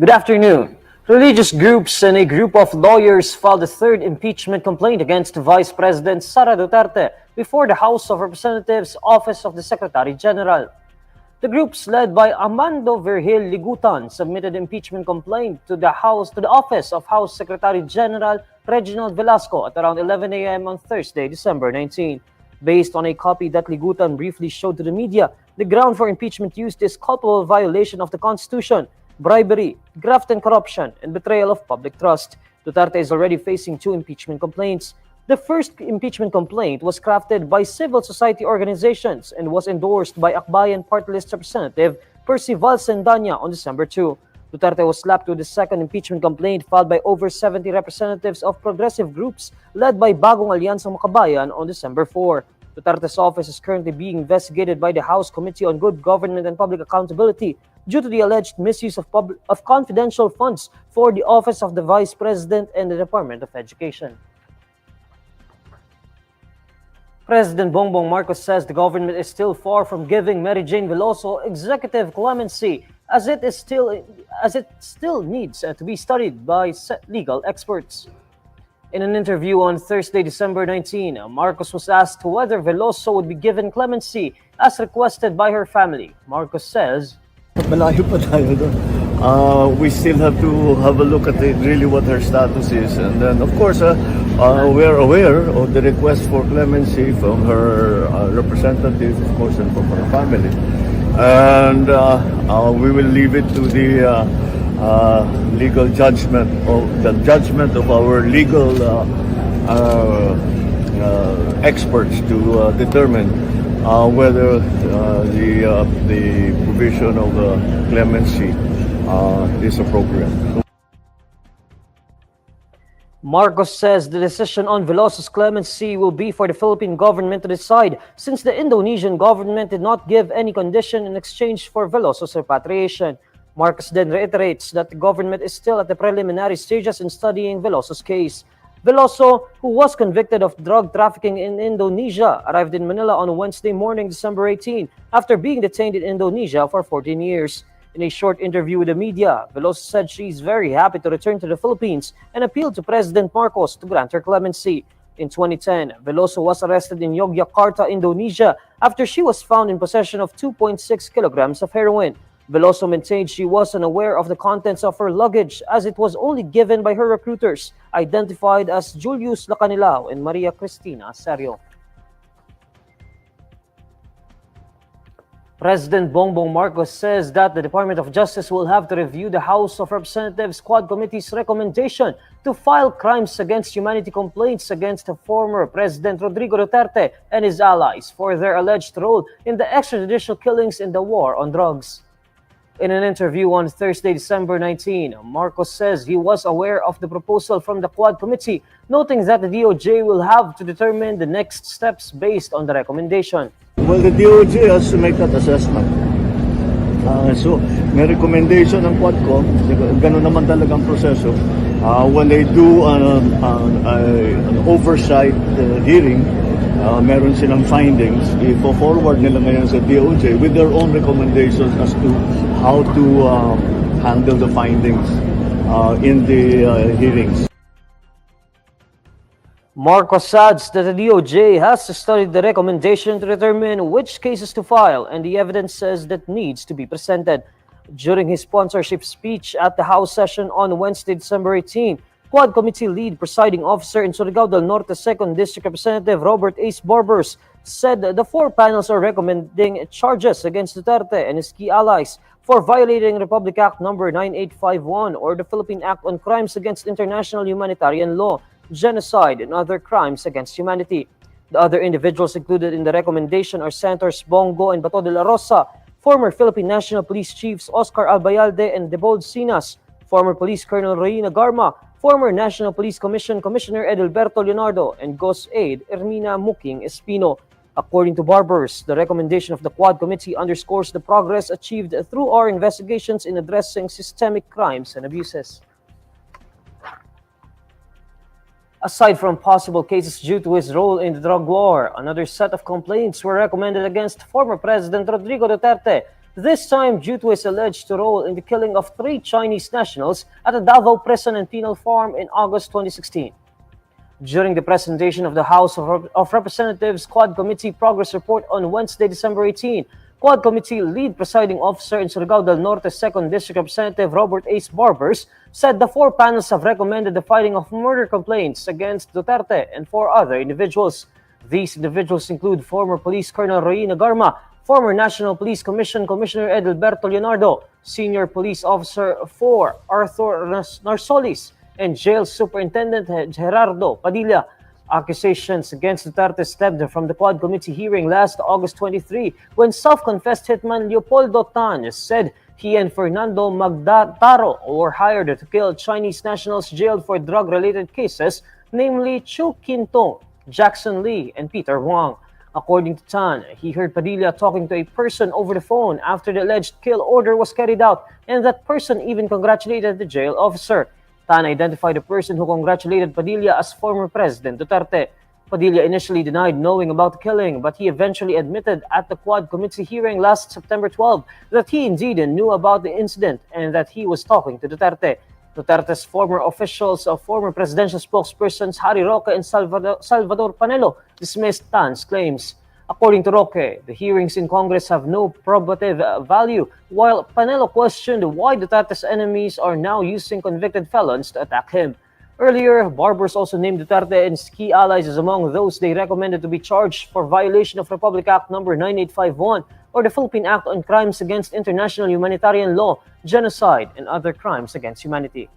Good afternoon. Religious groups and a group of lawyers filed a third impeachment complaint against Vice President Sara Duterte before the House of Representatives Office of the Secretary General. The groups led by Armando Virgil Ligutan submitted impeachment complaint to the Office of House Secretary General Reginald Velasco at around 11 a.m. on Thursday, December 19. Based on a copy that Ligutan briefly showed to the media, the ground for impeachment used is culpable violation of the Constitution, bribery, graft and corruption, and betrayal of public trust. Duterte is already facing 2 impeachment complaints. The first impeachment complaint was crafted by civil society organizations and was endorsed by Akbayan Party List Representative Percival Sendanya on December 2. Duterte was slapped with the second impeachment complaint filed by over 70 representatives of progressive groups led by Bagong Alyansang Makabayan on December 4. Duterte's office is currently being investigated by the House Committee on Good Government and Public Accountability due to the alleged misuse of confidential funds for the Office of the Vice President and the Department of Education. President Bongbong Marcos says the government is still far from giving Mary Jane Veloso executive clemency as it still needs to be studied by legal experts. In an interview on Thursday, December 19, Marcos was asked whether Veloso would be given clemency as requested by her family. Marcos says, Malayo pa tayo doon. We still have to have a look at really what her status is. And then, of course, we're aware of the request for clemency from her representatives, of course, and from her family. And we will leave it to the legal judgment of our legal experts to determine whether the provision of clemency is appropriate. Marcos says the decision on Veloso's clemency will be for the Philippine government to decide, since the Indonesian government did not give any condition in exchange for Veloso's repatriation. Marcos then reiterates that the government is still at the preliminary stages in studying Veloso's case. Veloso, who was convicted of drug trafficking in Indonesia, arrived in Manila on Wednesday morning, December 18, after being detained in Indonesia for 14 years. In a short interview with the media, Veloso said she is very happy to return to the Philippines and appealed to President Marcos to grant her clemency. In 2010, Veloso was arrested in Yogyakarta, Indonesia, after she was found in possession of 2.6 kilograms of heroin. Veloso maintained she was unaware of the contents of her luggage as it was only given by her recruiters, identified as Julius Lacanilao and Maria Cristina Serio. President Bongbong Marcos says that the Department of Justice will have to review the House of Representatives Quad Committee's recommendation to file crimes against humanity complaints against former President Rodrigo Duterte and his allies for their alleged role in the extrajudicial killings in the war on drugs. In an interview on Thursday, December 19, Marcos says he was aware of the proposal from the Quad Committee, noting that the DOJ will have to determine the next steps based on the recommendation. Well, the DOJ has to make that assessment. So, may recommendation ng Quadcom, gano'n naman talagang proseso. When they do an oversight hearing, meron silang findings, i-forward nila ngayon sa DOJ with their own recommendations as to how to handle the findings in the hearings. Marcos adds that the DOJ has to study the recommendation to determine which cases to file and the evidences that needs to be presented. During his sponsorship speech at the House session on Wednesday, December 18, Quad Committee Lead Presiding Officer in Surigao del Norte 2nd District Representative Robert Ace Barbers said the 4 panels are recommending charges against Duterte and his key allies for violating Republic Act No. 9851 or the Philippine Act on Crimes Against International Humanitarian Law, genocide, and other crimes against humanity. The other individuals included in the recommendation are Senators Bongo and Bato de la Rosa, former Philippine National Police Chiefs Oscar Albayalde and Debold Sinas, former Police Colonel Reina Garma, former National Police Commission Commissioner Edilberto Leonardo, and Ghost Aide Ermina Muking Espino. According to Barbers, the recommendation of the Quad Committee underscores the progress achieved through our investigations in addressing systemic crimes and abuses. Aside from possible cases due to his role in the drug war, another set of complaints were recommended against former President Rodrigo Duterte this time due to his alleged role in the killing of 3 Chinese nationals at a Davao prison and penal farm in August 2016. During the presentation of the House of Representatives Quad Committee Progress Report on Wednesday, December 18, Quad Committee Lead Presiding Officer in Surigao del Norte 2nd District Representative Robert Ace Barbers said the 4 panels have recommended the filing of murder complaints against Duterte and 4 other individuals. These individuals include former Police Colonel Royina Garma, former National Police Commission Commissioner Edelberto Leonardo, Senior Police Officer 4 Arthur Narsolis, and Jail Superintendent Gerardo Padilla. Accusations against Duterte stemmed from the Quad Committee hearing last August 23 when self-confessed hitman Leopoldo Tan said he and Fernando Magdataro were hired to kill Chinese nationals jailed for drug-related cases, namely Chu Quintong, Jackson Lee, and Peter Wang. According to Tan, he heard Padilla talking to a person over the phone after the alleged kill order was carried out, and that person even congratulated the jail officer. Tan identified the person who congratulated Padilla as former President Duterte. Padilla initially denied knowing about the killing, but he eventually admitted at the Quad Committee hearing last September 12 that he indeed knew about the incident and that he was talking to Duterte. Duterte's former officials, former presidential spokespersons Harry Roque and Salvador Panelo dismissed Tan's claims. According to Roque, the hearings in Congress have no probative value, while Panelo questioned why Duterte's enemies are now using convicted felons to attack him. Earlier, Barbers also named Duterte and his key allies as among those they recommended to be charged for violation of Republic Act No. 9851 or the Philippine Act on Crimes Against International Humanitarian Law, Genocide, and other crimes against humanity.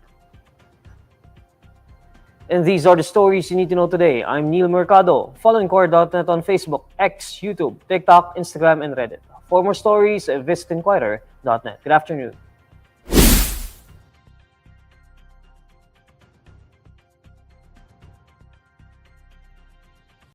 And these are the stories you need to know today. I'm Neil Mercado. Follow INQUIRER.net on Facebook, X, YouTube, TikTok, Instagram, and Reddit. For more stories, visit INQUIRER.net. Good afternoon.